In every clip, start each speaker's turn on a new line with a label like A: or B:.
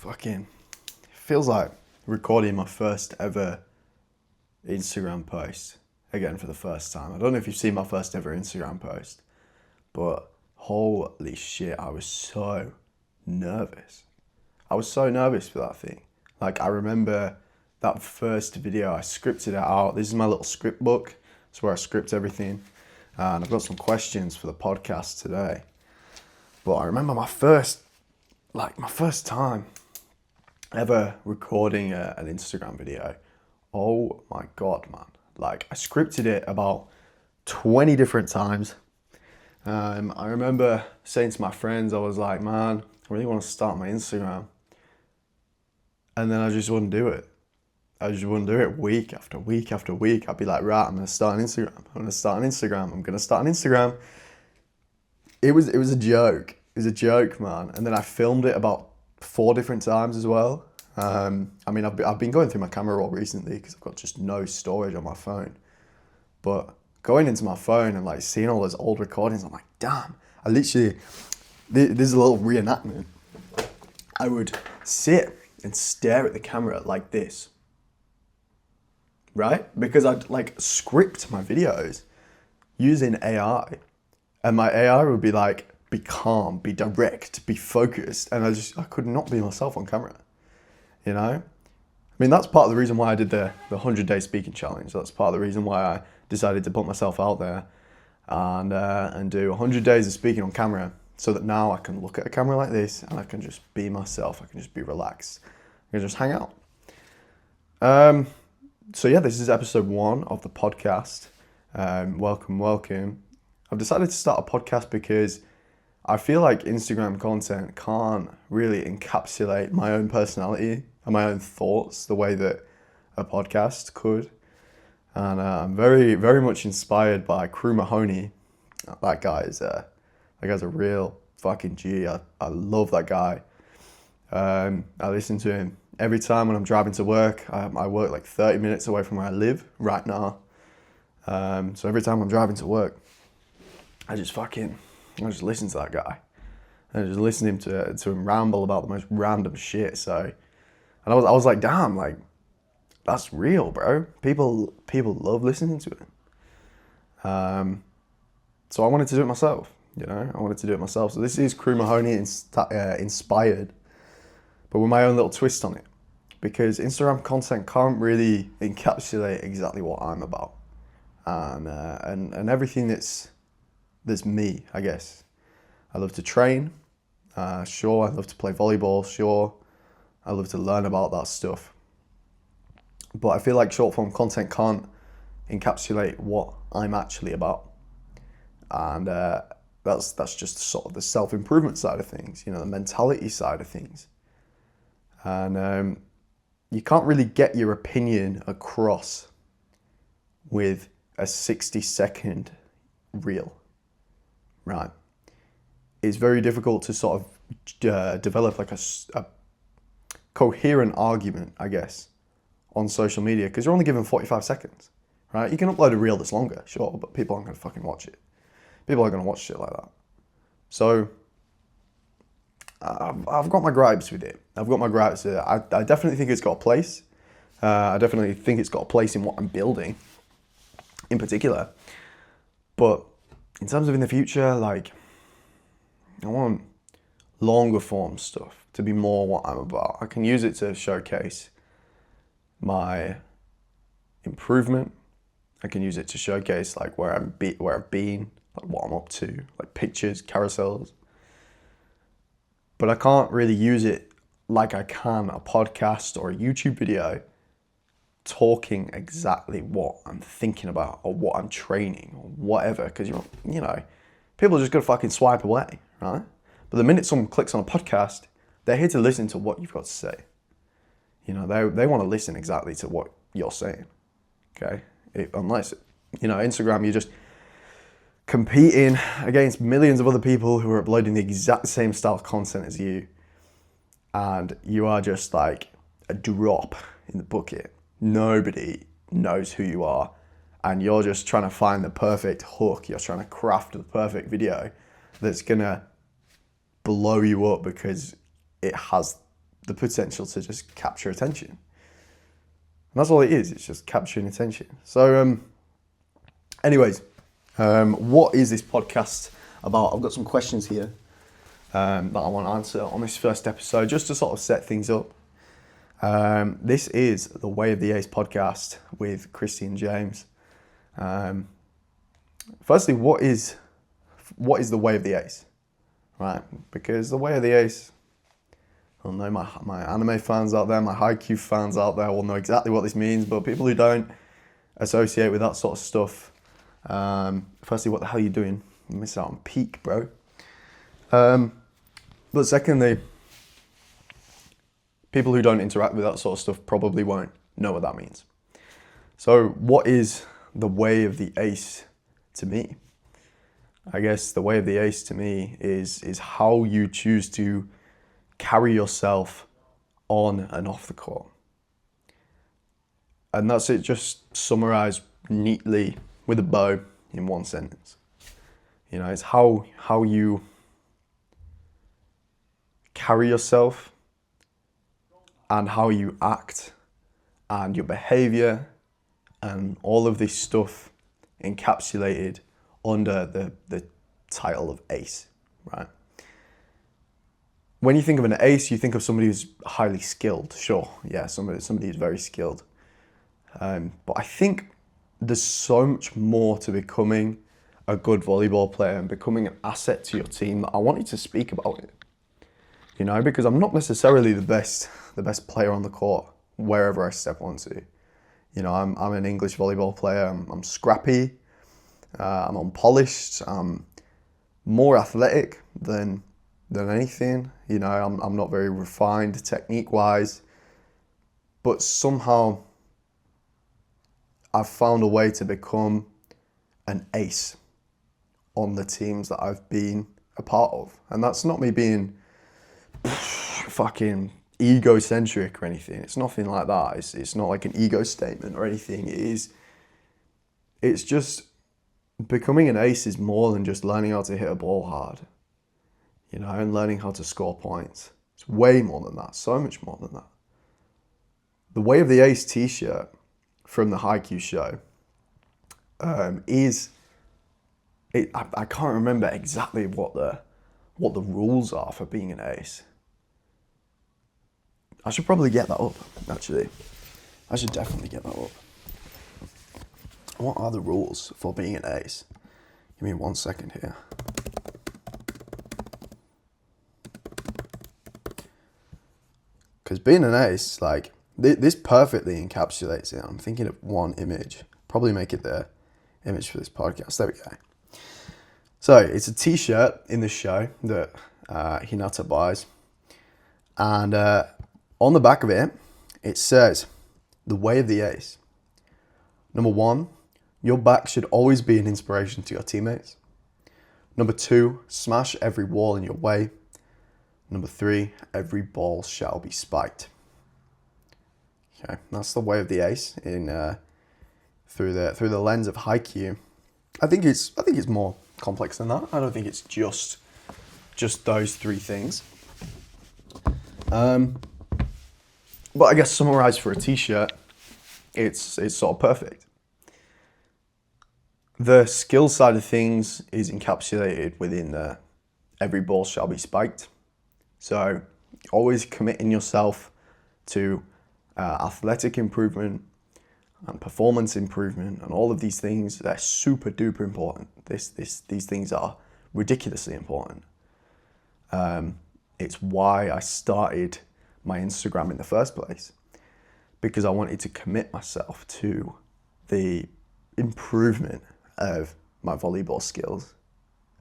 A: fucking feels like recording my first ever Instagram post again for the first time. I don't know if you've seen my first ever Instagram post, but holy shit, I was so nervous. I was so nervous for that thing. Like, I remember that first video, I scripted it out. This is my little script book. It's where I script everything. And I've got some questions for the podcast today. But I remember my first time ever recording an Instagram video. Oh my God, man. Like, I scripted it about 20 different times. I remember saying to my friends, I was like, man, I really want to start my Instagram. And then I just wouldn't do it. I just wouldn't do it week after week after week. I'd be like, right, I'm going to start an Instagram. I'm going to start an Instagram. It was a joke. It was a joke, man. And then I filmed it about 4 different times as well. I've been going through my camera roll recently because I've got just no storage on my phone. But going into my phone and like seeing all those old recordings, I'm like, damn. This is a little reenactment. I would sit and stare at the camera like this, right? Because I'd like script my videos using AI, and my AI would be like, be calm, be direct, be focused, and I could not be myself on camera, you know? I mean, that's part of the reason why I did the 100-day speaking challenge. That's part of the reason why I decided to put myself out there and do 100 days of speaking on camera, so that now I can look at a camera like this and I can just be myself. I can just be relaxed. I can just hang out. So yeah, this is episode 1 of the podcast. Welcome. I've decided to start a podcast because I feel like Instagram content can't really encapsulate my own personality and my own thoughts the way that a podcast could. And I'm very, very much inspired by Crew Mahoney. That guy's a real fucking G. I love that guy. I listen to him every time when I'm driving to work. I work like 30 minutes away from where I live right now. So every time I'm driving to work, I just listen to that guy. And I just listen to him ramble about the most random shit. And I was like, damn, like, that's real, bro. People love listening to it. So I wanted to do it myself, you know? So this is Crew Mahoney inspired, but with my own little twist on it. Because Instagram content can't really encapsulate exactly what I'm about. And everything that's me, I guess. I love to train. Sure, I love to play volleyball. Sure, I love to learn about that stuff. But I feel like short form content can't encapsulate what I'm actually about. And that's just sort of the self-improvement side of things, you know, the mentality side of things. And you can't really get your opinion across with a 60-second reel, right? It's very difficult to sort of develop like a coherent argument, I guess, on social media, because you're only given 45 seconds, right? You can upload a reel that's longer, sure, but people aren't going to fucking watch it. People are going to watch shit like that. So I've got my gripes with it. I definitely think it's got a place. I definitely think it's got a place in what I'm building in particular. But in terms of in the future, like, I want longer form stuff to be more what I'm about. I can use it to showcase my improvement. I can use it to showcase like where I've been, like what I'm up to, like pictures, carousels. But I can't really use it like I can a podcast or a YouTube video, talking exactly what I'm thinking about or what I'm training or whatever, because you know, people are just gonna fucking swipe away, right? But the minute someone clicks on a podcast, they're here to listen to what you've got to say. You know, they want to listen exactly to what you're saying, okay? Unless, you know, Instagram, you're just competing against millions of other people who are uploading the exact same style of content as you, and you are just like a drop in the bucket. Nobody knows who you are, and you're just trying to find the perfect hook. You're trying to craft the perfect video that's gonna blow you up because it has the potential to just capture attention. And that's all it is. It's just capturing attention. So, anyways, what is this podcast about? I've got some questions here that I want to answer on this first episode, just to sort of set things up. This is the Way of the Ace podcast with Christian James. Firstly, what is the Way of the Ace? Right, because the Way of the Ace, I don't know, my anime fans out there, my Haikyuu fans out there will know exactly what this means, but people who don't associate with that sort of stuff, firstly, what the hell are you doing? You miss out on peak, bro. But secondly, people who don't interact with that sort of stuff probably won't know what that means. So what is the Way of the Ace to me? I guess the Way of the Ace to me is how you choose to carry yourself on and off the court. And that's it, just summarized neatly with a bow in one sentence. You know, it's how you carry yourself and how you act and your behavior and all of this stuff encapsulated under the title of ace, right? When you think of an ace, you think of somebody who's highly skilled. Sure, yeah, somebody who's very skilled. But I think there's so much more to becoming a good volleyball player and becoming an asset to your team that I wanted to speak about it. You know, because I'm not necessarily the best player on the court wherever I step onto. You know, I'm an English volleyball player. I'm scrappy. I'm unpolished. I'm more athletic than anything. You know, I'm not very refined technique-wise, but somehow I've found a way to become an ace on the teams that I've been a part of, and that's not me being fucking egocentric or anything. It's nothing like that. It's not like an ego statement or anything. It's just becoming an ace is more than just learning how to hit a ball hard, you know, and learning how to score points. It's way more than that, so much more than that. The Way of the Ace t-shirt from the Haikyuu show I can't remember exactly what the rules are for being an ace. I should probably get that up, actually. I should definitely get that up. What are the rules for being an ace? Give me 1 second here. Because being an ace, like, this perfectly encapsulates it. I'm thinking of one image. Probably make it the image for this podcast. There we go. So, it's a t-shirt in the show that Hinata buys. And on the back of it, it says, the Way of the Ace. Number 1, your back should always be an inspiration to your teammates. Number 2, smash every wall in your way. Number 3, every ball shall be spiked. Okay, that's the Way of the Ace in through the lens of Haikyuu. I think it's more complex than that. I don't think it's just those 3 things. But I guess summarized for a t-shirt, it's sort of perfect. The skill side of things is encapsulated within the every ball shall be spiked. So always committing yourself to athletic improvement and performance improvement and all of these things. They're super duper important. These things are ridiculously important. It's why I started my Instagram in the first place, because I wanted to commit myself to the improvement of my volleyball skills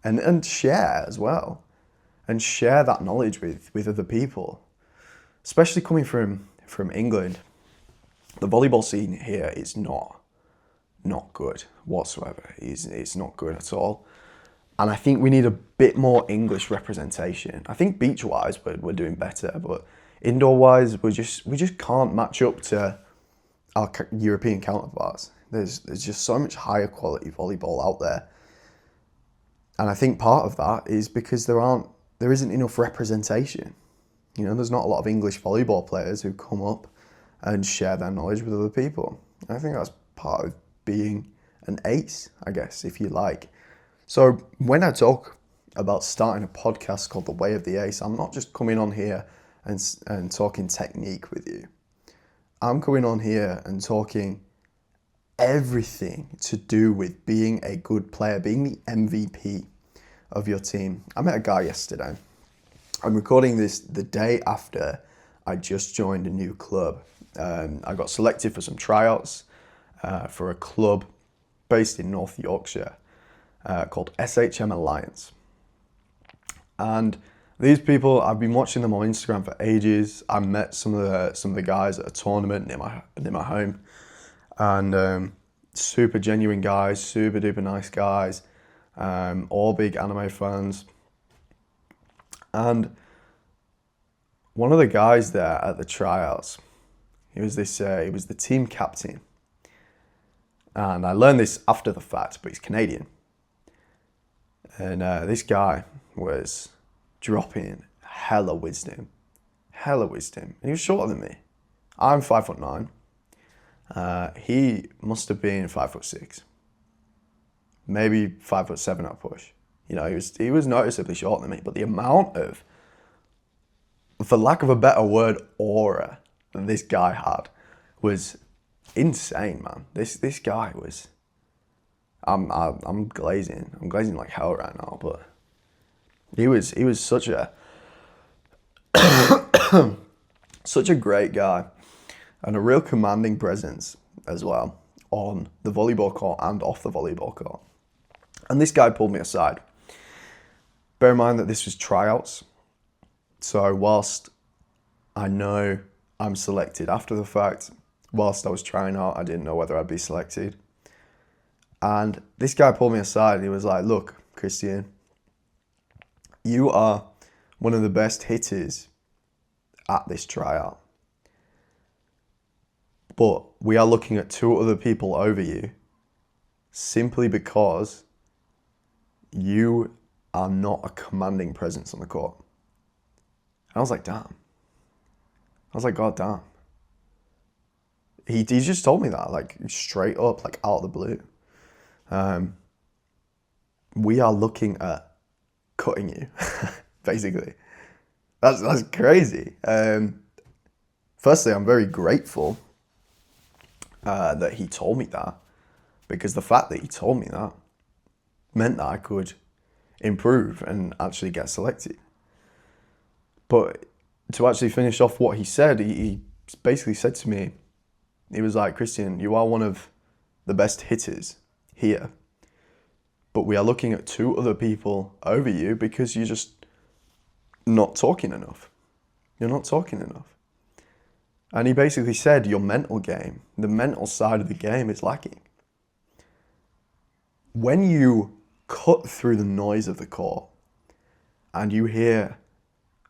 A: and share as well, and share that knowledge with other people, especially coming from England. The volleyball scene here is not good whatsoever. It's not good at all. And I think we need a bit more English representation. I think beach-wise we're doing better, but indoor-wise we just can't match up to our European counterparts. There's just so much higher quality volleyball out there. And I think part of that is because there isn't enough representation. You know, there's not a lot of English volleyball players who come up and share their knowledge with other people. I think that's part of being an ace, I guess, if you like. So when I talk about starting a podcast called The Way of the Ace, I'm not just coming on here and talking technique with you. I'm coming on here and talking everything to do with being a good player, being the MVP of your team. I met a guy yesterday. I'm recording this the day after I just joined a new club. I got selected for some tryouts for a club based in North Yorkshire called SHM Alliance. And these people, I've been watching them on Instagram for ages. I met some of the guys at a tournament near my home, and super genuine guys, super duper nice guys, all big anime fans. And one of the guys there at the tryouts, he was the team captain, and I learned this after the fact, but he's Canadian. And this guy was dropping hella wisdom. And he was shorter than me. I'm 5'9". He must have been 5'6". Maybe 5'7" at push. You know, he was noticeably shorter than me, but the amount of, for lack of a better word, aura that this guy had was insane, man. This guy was, I'm glazing like hell right now, but he was such a such a great guy and a real commanding presence as well on the volleyball court and off the volleyball court. And this guy pulled me aside. Bear in mind that this was tryouts. So whilst I know I'm selected after the fact, whilst I was trying out, I didn't know whether I'd be selected. And this guy pulled me aside. He was like, "Look, Christian, you are one of the best hitters at this tryout. But we are looking at 2 other people over you simply because you are not a commanding presence on the court." And I was like, damn. I was like, God damn. He just told me that, like, straight up, like, out of the blue. We are looking at cutting you, basically. That's crazy. Firstly, I'm very grateful that he told me that, because the fact that he told me that meant that I could improve and actually get selected. But to actually finish off what he said, he basically said to me, he was like, "Christian, you are one of the best hitters here, but we are looking at 2 other people over you because you're just not talking enough. You're not talking enough." And he basically said your mental game, the mental side of the game is lacking. When you cut through the noise of the court and you hear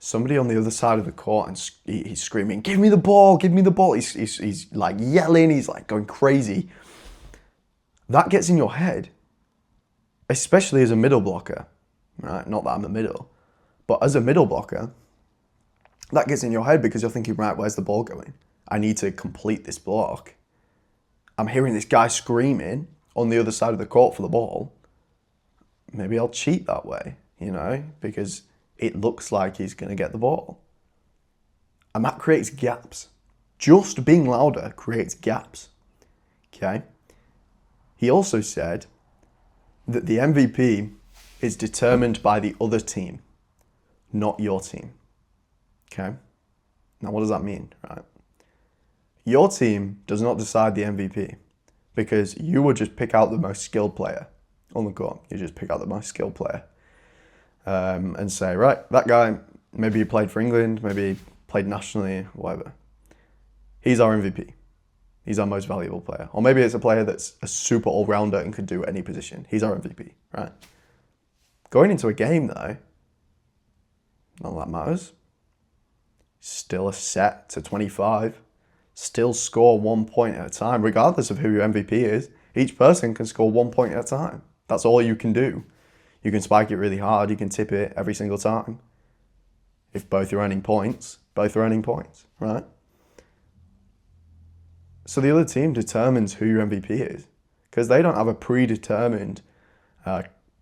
A: somebody on the other side of the court and he's screaming, "Give me the ball, give me the ball." He's like yelling, he's like going crazy. That gets in your head, especially as a middle blocker, right? Not that I'm a middle, but as a middle blocker, that gets in your head because you're thinking, right, where's the ball going? I need to complete this block. I'm hearing this guy screaming on the other side of the court for the ball. Maybe I'll cheat that way, you know, because it looks like he's going to get the ball. And that creates gaps. Just being louder creates gaps. Okay? He also said that the MVP is determined by the other team, not your team. Okay? Now, what does that mean, right? Your team does not decide the MVP because you would just pick out the most skilled player on the court. You just pick out the most skilled player and say, right, that guy, maybe he played for England, maybe he played nationally, whatever. He's our MVP. He's our most valuable player. Or maybe it's a player that's a super all-rounder and could do any position. He's our MVP, right? Going into a game, though, none of that matters. Still a set to 25. Still score 1 point at a time, regardless of who your MVP is. Each person can score 1 point at a time. That's all you can do. You can spike it really hard. You can tip it every single time. If both are earning points, both are earning points, right? So the other team determines who your MVP is, because they don't have a predetermined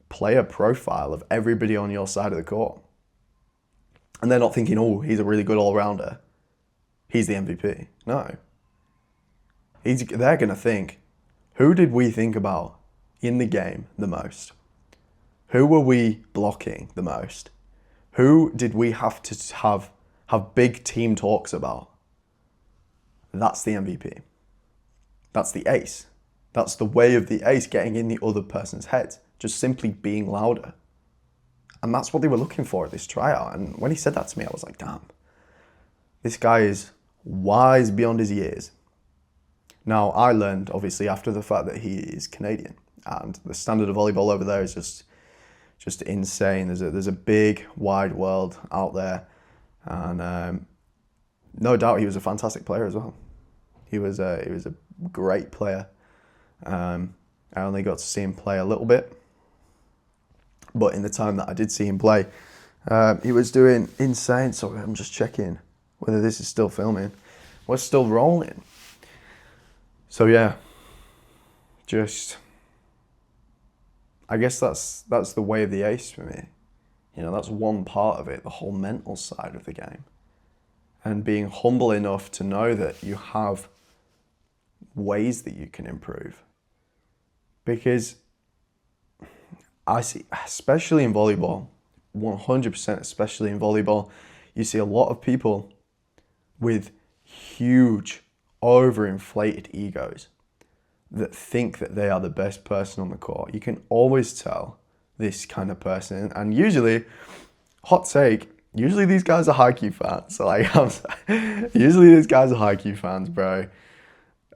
A: player profile of everybody on your side of the court. And they're not thinking, oh, he's a really good all-rounder, he's the MVP. No. They're going to think, who did we think about in the game the most? Who were we blocking the most? Who did we have to have big team talks about? That's the MVP. That's the ace. That's the way of the ace, getting in the other person's head, just simply being louder. And that's what they were looking for at this tryout. And when he said that to me, I was like, damn, this guy is wise beyond his years. Now, I learned, obviously, after the fact that he is Canadian, and the standard of volleyball over there is just insane. There's a big, wide world out there. And no doubt he was a fantastic player as well. He was a great player. I only got to see him play a little bit, but in the time that I did see him play, he was doing insane. So I'm just checking whether this is still filming. We're still rolling. So yeah, I guess that's the way of the ace for me. You know, that's one part of it, the whole mental side of the game. And being humble enough to know that you have ways that you can improve. Because I see, especially in volleyball, 100% especially in volleyball, you see a lot of people with huge, overinflated egos that think that they are the best person on the court. You can always tell this kind of person, and usually, hot take, usually these guys are Haikyuu fans. So usually these guys are Haikyuu fans, bro.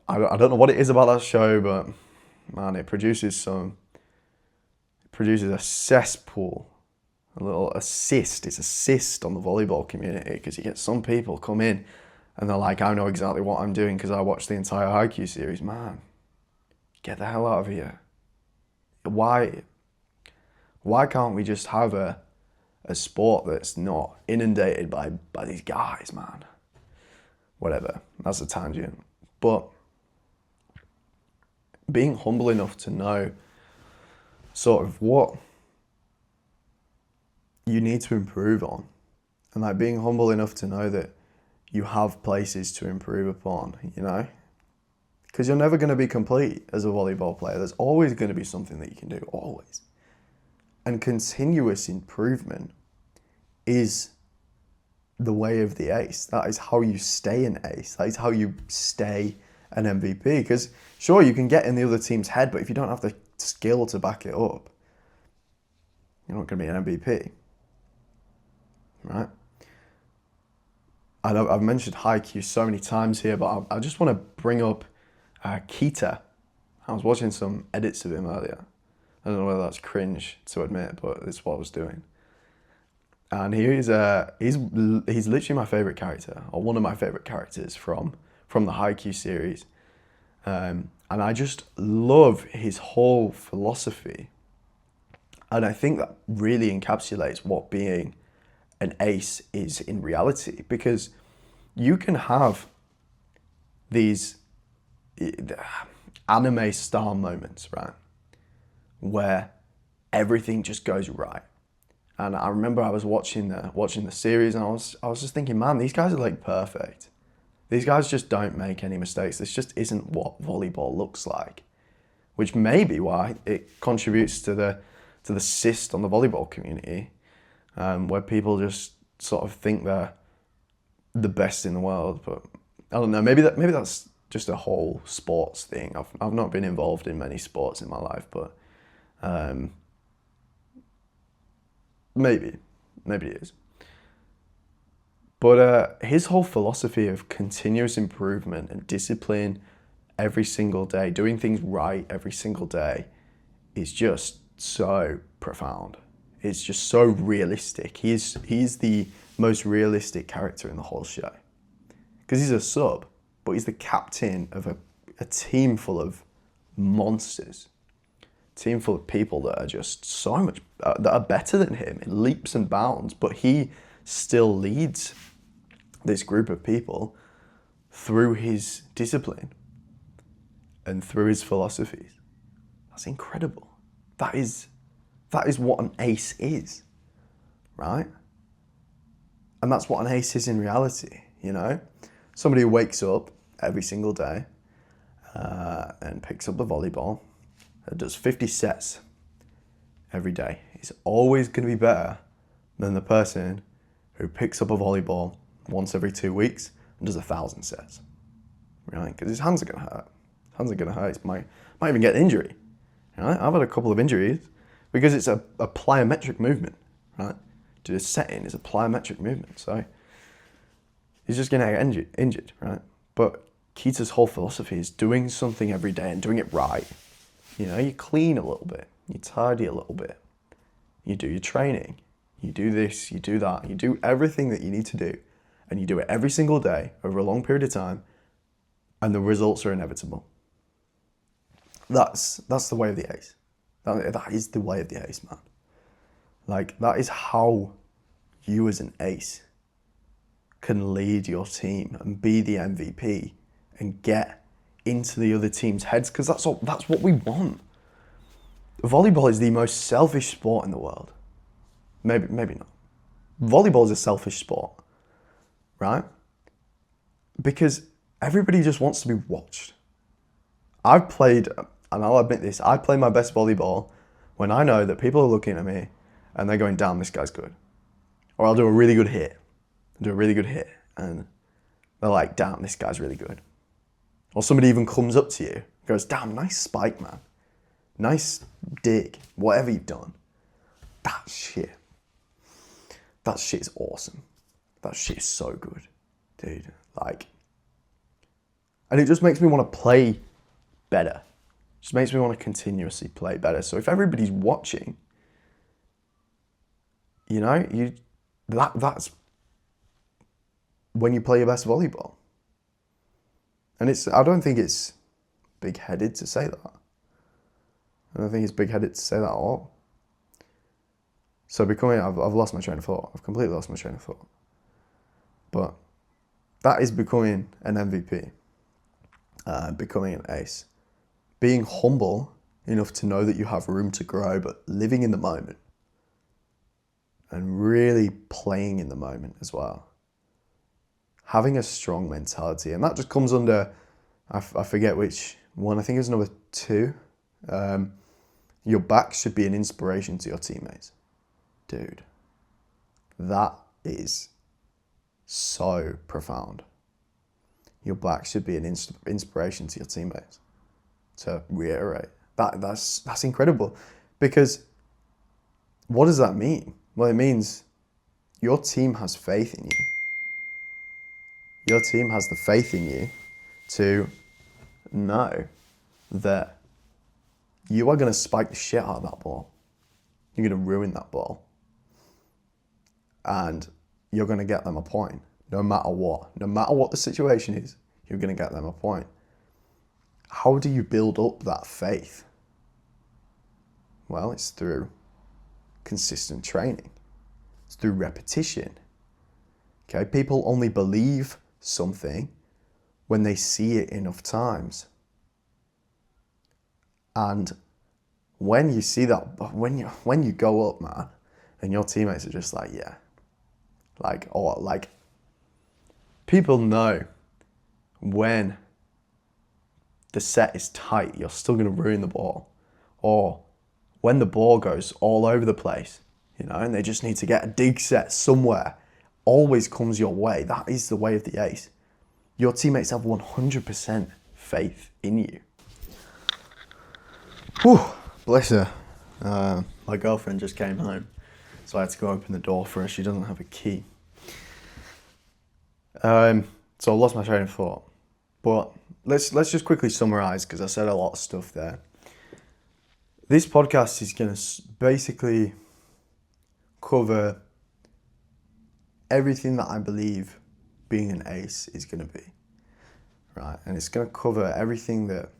A: I don't know what it is about that show, but man, it produces a cesspool, a little assist. It's a cyst on the volleyball community, because you get some people come in and they're like, I know exactly what I'm doing because I watched the entire Haikyuu series. Man, get the hell out of here. Why can't we just have a sport that's not inundated by these guys, man? Whatever, that's a tangent. But being humble enough to know sort of what you need to improve on, and like being humble enough to know that you have places to improve upon, you know? Because you're never going to be complete as a volleyball player. There's always going to be something that you can do, always. And continuous improvement is the way of the ace. That is how you stay an ace. That is how you stay an MVP. Because sure, you can get in the other team's head, but if you don't have the skill to back it up, you're not going to be an MVP, right? I've mentioned Haikyuu so many times here, but I just want to bring up Kita. I was watching some edits of him earlier. I don't know whether that's cringe to admit, but it's what I was doing. And he's literally my favorite character, or one of my favorite characters from the Haikyuu series. And I just love his whole philosophy. And I think that really encapsulates what being an ace is in reality, because you can have these anime style moments, right, where everything just goes right. And I remember I was watching the series, and I was just thinking, man, these guys are like perfect. These guys just don't make any mistakes. This just isn't what volleyball looks like, which may be why it contributes to the cyst on the volleyball community, where people just sort of think they're the best in the world. But I don't know. Maybe that's just a whole sports thing. I've not been involved in many sports in my life, but maybe it is. But his whole philosophy of continuous improvement and discipline every single day, doing things right every single day, is just so profound. It's just so realistic. He's the most realistic character in the whole show, because he's a sub, but he's the captain of a team full of monsters, a team full of people that are just so much that are better than him in leaps and bounds. But he still leads this group of people through his discipline and through his philosophies. That's incredible. That is what an ace is, right? And that's what an ace is in reality, you know? Somebody who wakes up every single day and picks up the volleyball and does 50 sets every day is always going to be better than the person who picks up a volleyball once every 2 weeks and does 1,000 sets, right? Because his hands are going to hurt. Hands are going to hurt. He might even get an injury. Right? I've had a couple of injuries because it's a plyometric movement, right? To the setting is a plyometric movement, so he's just going to get injured, right? But Keita's whole philosophy is doing something every day and doing it right. You know, you clean a little bit, you tidy a little bit, you do your training, you do this, you do that, you do everything that you need to do, and you do it every single day over a long period of time, and the results are inevitable. That's the way of the ace. That is the way of the ace, man. Like, that is how you as an ace can lead your team and be the MVP and get into the other team's heads, because that's what we want. Volleyball is the most selfish sport in the world. Maybe not. Volleyball is a selfish sport, right? Because everybody just wants to be watched. I've played, and I'll admit this, I play my best volleyball when I know that people are looking at me and they're going, damn, this guy's good. Or I'll do a really good hit. And they're like, damn, this guy's really good. Or somebody even comes up to you and goes, damn, nice spike, man. Nice dig, whatever you've done. That shit is awesome. That shit is so good, dude. Like, and it just makes me want to play better. Just makes me want to continuously play better. So if everybody's watching, you know, that's when you play your best volleyball. And I don't think it's big-headed to say that. I don't think it's big-headed to say that at all. So I've lost my train of thought. I've completely lost my train of thought. But that is becoming an MVP. Becoming an ace. Being humble enough to know that you have room to grow, but living in the moment. And really playing in the moment as well. Having a strong mentality. And that just comes under, I forget which one, I think it's number 2. Your back should be an inspiration to your teammates. Dude, that is so profound. Your back should be an inspiration to your teammates. To reiterate, that's incredible. Because what does that mean? Well, it means your team has faith in you. Your team has the faith in you to know that you are going to spike the shit out of that ball. You're going to ruin that ball. And you're going to get them a point. No matter what. No matter what the situation is, you're going to get them a point. How do you build up that faith? Well, it's through consistent training. It's through repetition. Okay, people only believe something when they see it enough times. And when you see that, when you go up, man, and your teammates are just like, yeah, like people know when the set is tight, you're still going to ruin the ball, or when the ball goes all over the place, you know, and they just need to get a dig set somewhere, always comes your way. That is the way of the ace. Your teammates have 100% faith in you. Whew, bless her. My girlfriend just came home, so I had to go open the door for her. She doesn't have a key. So I lost my train of thought. But let's just quickly summarize, because I said a lot of stuff there. This podcast is going to basically cover everything that I believe being an ace is going to be, right? And it's going to cover everything that,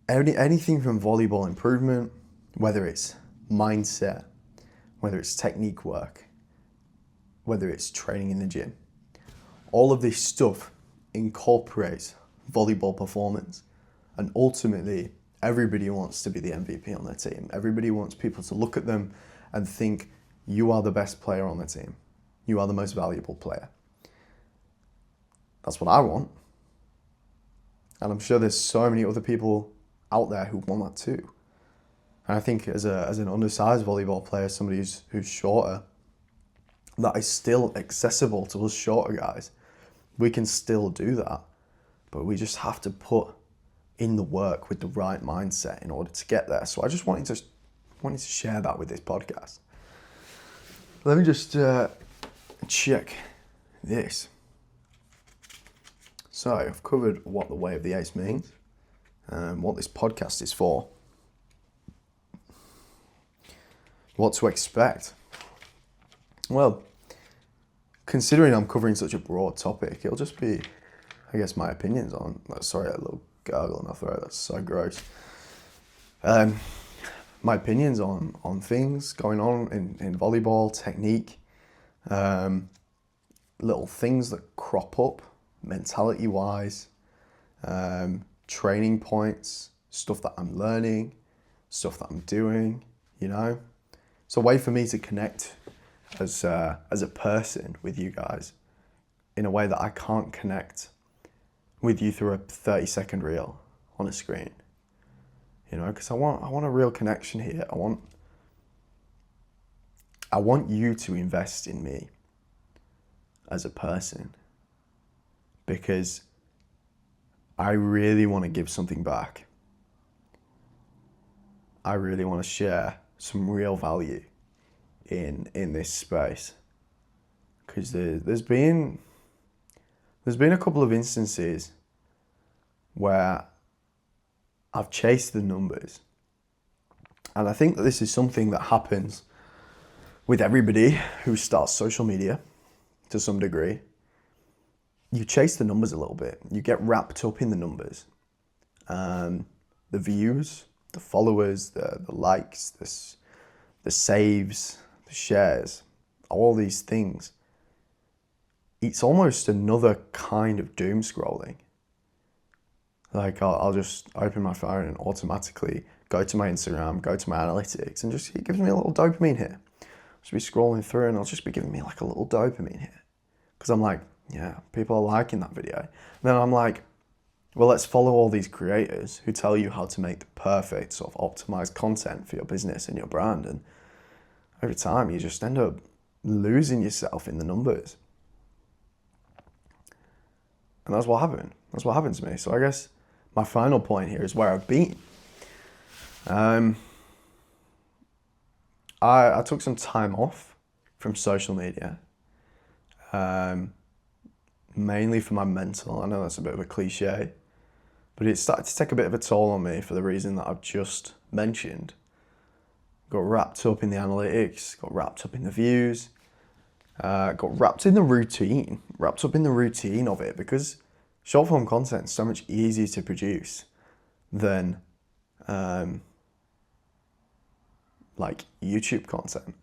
A: anything from volleyball improvement, whether it's mindset, whether it's technique work, whether it's training in the gym. All of this stuff incorporates volleyball performance. And ultimately, everybody wants to be the MVP on their team. Everybody wants people to look at them and think, you are the best player on the team. You are the most valuable player. That's what I want. And I'm sure there's so many other people out there who want that too. And I think as an undersized volleyball player, somebody who's shorter, that is still accessible to us shorter guys. We can still do that, but we just have to put in the work with the right mindset in order to get there. So I just wanted to share that with this podcast. Let me just check this. So I've covered what the way of the ace means, what this podcast is for, what to expect. Well, considering I'm covering such a broad topic, it'll just be, I guess, my opinions on, sorry, a little gargle in my throat, that's so gross. My opinions on things going on in volleyball, technique, little things that crop up mentality-wise, training points, stuff that I'm learning, stuff that I'm doing, you know. It's a way for me to connect as a person with you guys in a way that I can't connect with you through a 30-second reel on a screen, you know, because I want a real connection here. I want you to invest in me as a person, because I really want to give something back. I really want to share some real value in this space, because there's been a couple of instances where I've chased the numbers, and I think that this is something that happens with everybody who starts social media to some degree. You chase the numbers a little bit. You get wrapped up in the numbers, the views, the followers, the likes, the saves, the shares, all these things. It's almost another kind of doom scrolling. Like I'll just open my phone and automatically go to my Instagram, go to my analytics, and it gives me a little dopamine hit. I'll just be scrolling through and it'll just be giving me like a little dopamine hit. Because I'm like, yeah, people are liking that video. And then I'm like, well, let's follow all these creators who tell you how to make the perfect sort of optimized content for your business and your brand. And over time, you just end up losing yourself in the numbers. And that's what happened. That's what happened to me. So I guess my final point here is where I've been. I took some time off from social media, mainly for my mental. I know that's a bit of a cliche, but it started to take a bit of a toll on me for the reason that I've just mentioned. Got wrapped up in the analytics, got wrapped up in the views, got wrapped in the routine, of it, because short form content is so much easier to produce than like YouTube content.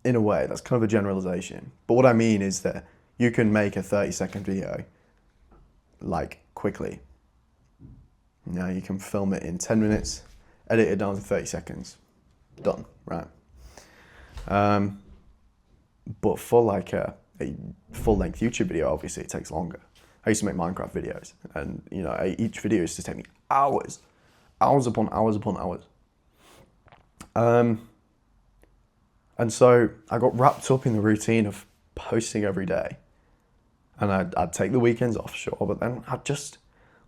A: In a way, that's kind of a generalization. But what I mean is that you can make a 30-second video like quickly. You know, you can film it in 10 minutes, edit it down to 30 seconds. Done, right? But for like a full-length YouTube video, obviously it takes longer. I used to make Minecraft videos, and you know, each video used to take me hours upon hours. And so I got wrapped up in the routine of posting every day, and I'd take the weekends off, sure, but then I'd just,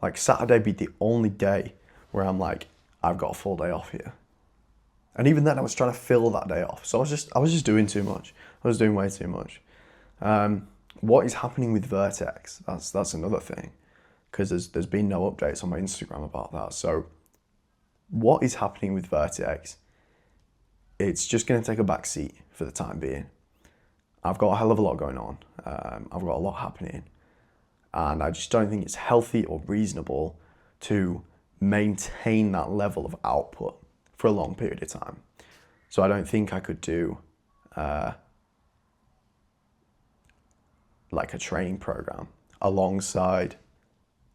A: like, Saturday be the only day where I'm like, I've got a full day off here. And even then I was trying to fill that day off. So I was just doing too much. I was doing way too much. What is happening with Vertex? That's another thing, because there's been no updates on my Instagram about that. So what is happening with Vertex? It's just going to take a back seat for the time being. I've got a hell of a lot going on. I've got a lot happening. And I just don't think it's healthy or reasonable to maintain that level of output for a long period of time. So I don't think I could do like a training program alongside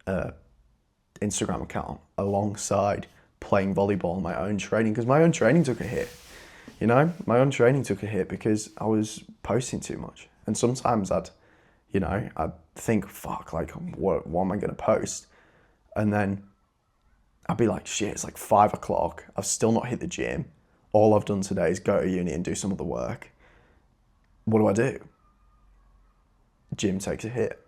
A: a Instagram account, alongside playing volleyball on my own training, because my own training took a hit. You know, my own training took a hit because I was posting too much. And sometimes I'd think, fuck, like, what am I going to post? And then I'd be like, shit, it's like 5 o'clock. I've still not hit the gym. All I've done today is go to uni and do some of the work. What do? Gym takes a hit.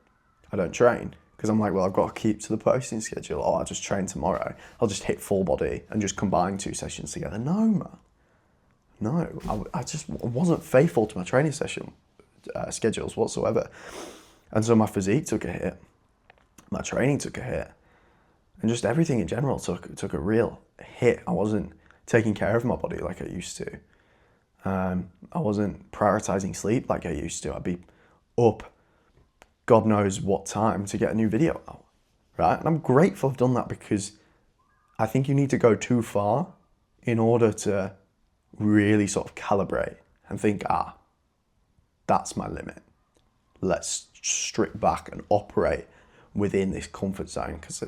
A: I don't train because I'm like, well, I've got to keep to the posting schedule. Oh, I'll just train tomorrow. I'll just hit full body and just combine 2 sessions together. No, man. No, I just wasn't faithful to my training session schedules whatsoever. And so my physique took a hit. My training took a hit. And just everything in general took a real hit. I wasn't taking care of my body like I used to. I wasn't prioritizing sleep like I used to. I'd be up God knows what time to get a new video out, right? And I'm grateful I've done that, because I think you need to go too far in order to really sort of calibrate and think, that's my limit. Let's strip back and operate within this comfort zone, because,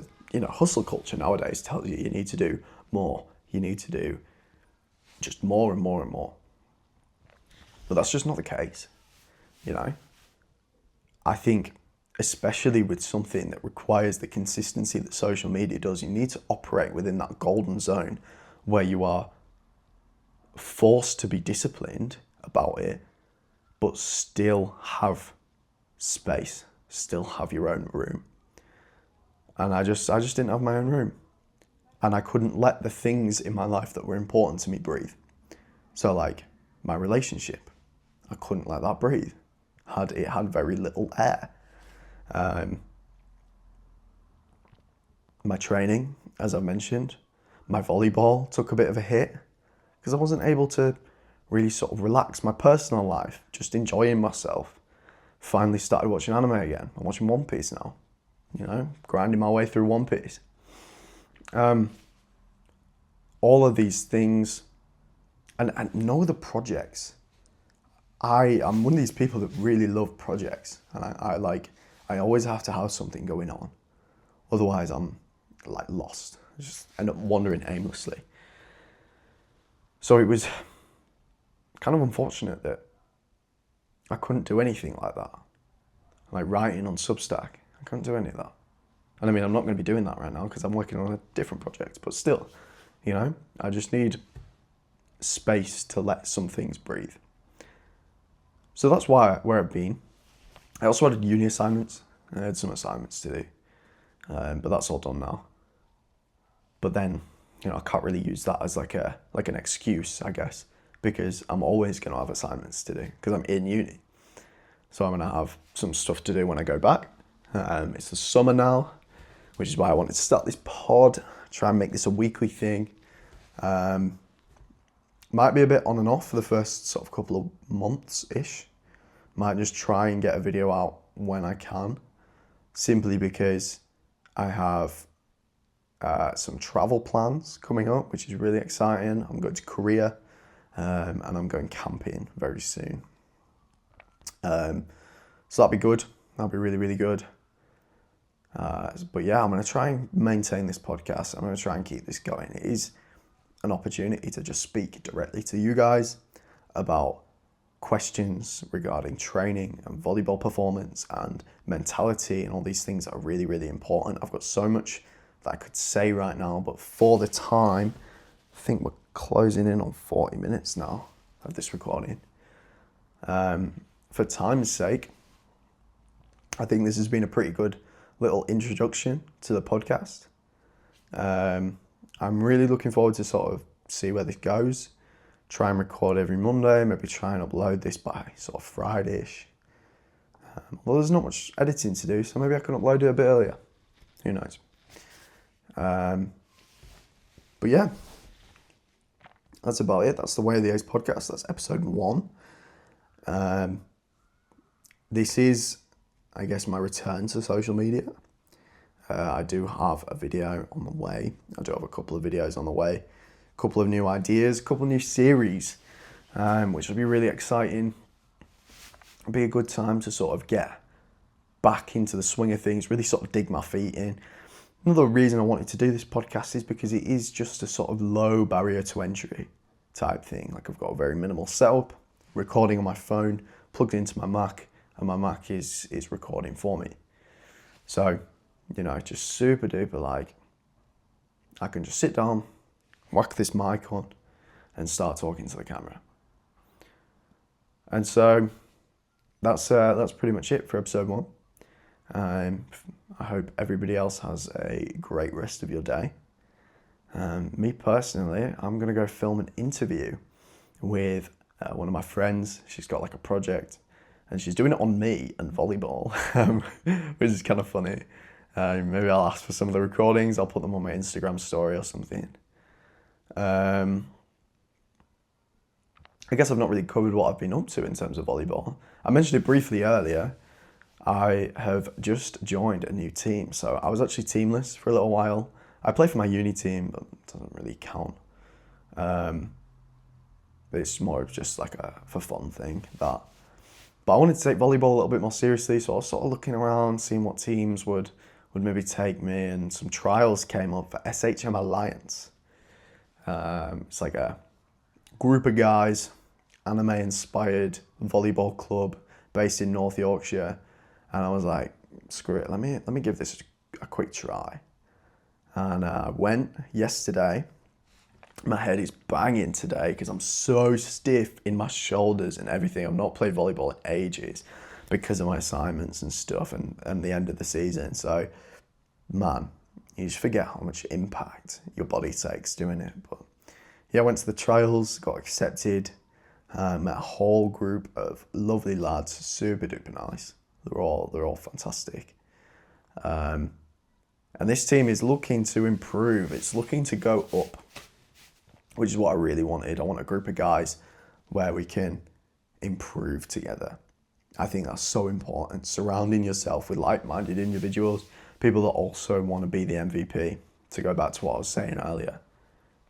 A: hustle culture nowadays tells you need to do more. You need to do just more and more and more. But that's just not the case, I think, especially with something that requires the consistency that social media does, you need to operate within that golden zone where you are forced to be disciplined about it, but still have space, still have your own room. And I just didn't have my own room. And I couldn't let the things in my life that were important to me breathe. So like my relationship, I couldn't let that breathe. It had very little air. My training, as I mentioned, my volleyball took a bit of a hit because I wasn't able to really sort of relax. My personal life, just enjoying myself. Finally started watching anime again. I'm watching One Piece now, grinding my way through One Piece. All of these things, and no, the projects. I'm one of these people that really love projects, and I always have to have something going on. Otherwise I'm like lost. I just end up wandering aimlessly. So it was kind of unfortunate that I couldn't do anything like that. Like writing on Substack, I couldn't do any of that. And I mean, I'm not going to be doing that right now because I'm working on a different project, but still, I just need space to let some things breathe. So that's where I've been. I also had uni assignments. I had some assignments to do, but that's all done now. But then, I can't really use that as like an excuse, I guess, because I'm always going to have assignments to do because I'm in uni. So I'm going to have some stuff to do when I go back. It's the summer now, which is why I wanted to start this pod, try and make this a weekly thing. Might be a bit on and off for the first sort of couple of months-ish. Might just try and get a video out when I can, simply because I have some travel plans coming up, which is really exciting. I'm going to Korea, and I'm going camping very soon. So that'll be good. That'll be really, really good. But yeah, I'm going to try and maintain this podcast. I'm going to try and keep this going. It is an opportunity to just speak directly to you guys about questions regarding training and volleyball performance and mentality and all these things that are really, really important. I've got so much that I could say right now, but for the time, I think we're closing in on 40 minutes now of this recording. For time's sake, I think this has been a pretty good little introduction to the podcast. I'm really looking forward to sort of see where this goes. Try and record every Monday, maybe try and upload this by sort of Friday-ish. Well, there's not much editing to do, so maybe I can upload it a bit earlier. Who knows? But yeah, that's about it. That's the Way of the Ace podcast. That's episode 1. This is, I guess, my return to social media. I do have a video on the way. I do have a couple of videos on the way. A couple of new ideas, a couple of new series which will be really exciting. It'll be a good time to sort of get back into the swing of things, really sort of dig my feet in. Another reason I wanted to do this podcast is because it is just a sort of low barrier to entry type thing. Like, I've got a very minimal setup, recording on my phone, plugged into my Mac, and my Mac is recording for me. So, just super duper, like, I can just sit down, whack this mic on, and start talking to the camera. And so that's pretty much it for episode 1. I hope everybody else has a great rest of your day. Me personally, I'm going to go film an interview with one of my friends. She's got like a project and she's doing it on me and volleyball, which is kind of funny. Maybe I'll ask for some of the recordings. I'll put them on my Instagram story or something. I guess I've not really covered what I've been up to in terms of volleyball. I mentioned it briefly earlier. I have just joined a new team. So I was actually teamless for a little while. I play for my uni team, but it doesn't really count. It's more of just like a for fun thing. But I wanted to take volleyball a little bit more seriously, so I was sort of looking around, seeing what teams would maybe take me, and some trials came up for SHM Alliance. It's like a group of guys, anime-inspired volleyball club based in North Yorkshire. And I was like, screw it, let me give this a quick try. And I went yesterday. My head is banging today because I'm so stiff in my shoulders and everything. I've not played volleyball in ages because of my assignments and stuff and the end of the season. So, man, you just forget how much impact your body takes doing it. But yeah, I went to the trials, got accepted, met a whole group of lovely lads, super duper nice. They're all fantastic. And this team is looking to improve. It's looking to go up, which is what I really wanted. I want a group of guys where we can improve together. I think that's so important. Surrounding yourself with like-minded individuals, people that also want to be the MVP. To go back to what I was saying earlier,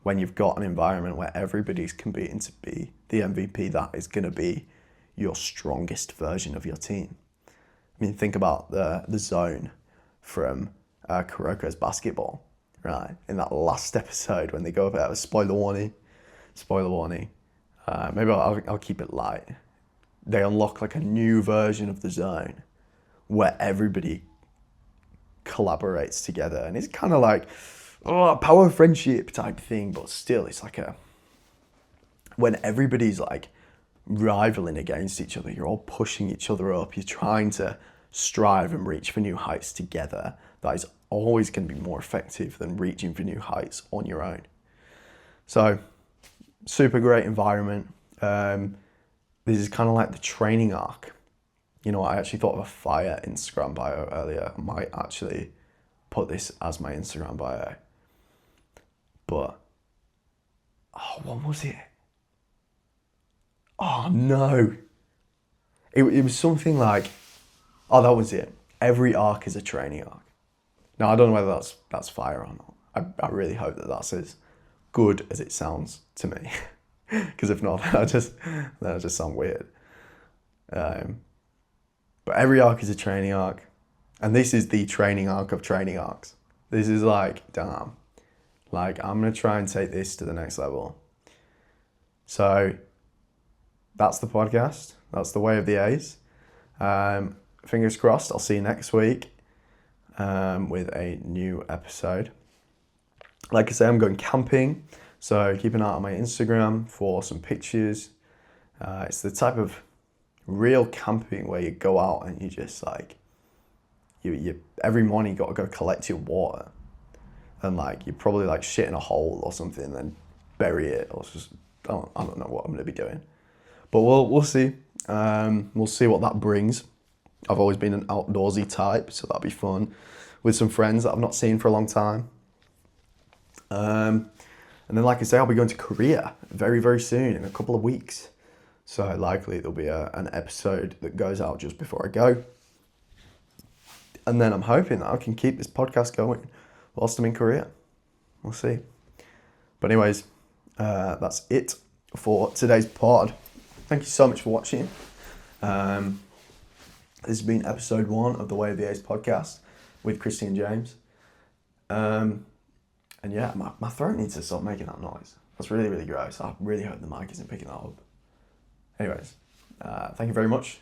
A: when you've got an environment where everybody's competing to be the MVP, that is going to be your strongest version of your team. I mean, think about the zone from Kuroko's basketball, right? In that last episode when they go over there, spoiler warning. Maybe I'll keep it light. They unlock like a new version of the zone where everybody collaborates together, and it's kind of like a power friendship type thing, but still, it's like when everybody's like rivaling against each other, you're all pushing each other up, you're trying to strive and reach for new heights together. That is always going to be more effective than reaching for new heights on your own. So, super great environment. This is kind of like the training arc. I actually thought of a fire Instagram bio earlier. I might actually put this as my Instagram bio. But, what was it? Oh no. It was something like, that was it. Every arc is a training arc. Now, I don't know whether that's fire or not. I really hope that that's as good as it sounds to me. Because if not, that'll just sound weird. But every arc is a training arc. And this is the training arc of training arcs. This is like, damn. Like, I'm going to try and take this to the next level. So, that's the podcast. That's the way of the A's. Fingers crossed, I'll see you next week with a new episode. Like I say, I'm going camping, so keep an eye on my Instagram for some pictures. It's the type of real camping where you go out and you just like, you every morning you got to go collect your water, and like you probably like shit in a hole or something and then bury it, or just I don't know what I'm going to be doing, but we'll see. We'll see what that brings. I've always been an outdoorsy type, so that'll be fun with some friends that I've not seen for a long time. And then, like I say, I'll be going to Korea very, very soon, in a couple of weeks. So likely there'll be an episode that goes out just before I go. And then I'm hoping that I can keep this podcast going whilst I'm in Korea. We'll see. But anyways, that's it for today's pod. Thank you so much for watching. This has been episode 1 of the Way of the Ace podcast with Christian James. And yeah, my throat needs to stop making that noise. That's really, really gross. I really hope the mic isn't picking that up. Anyways, thank you very much,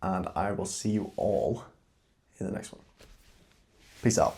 A: and I will see you all in the next one. Peace out.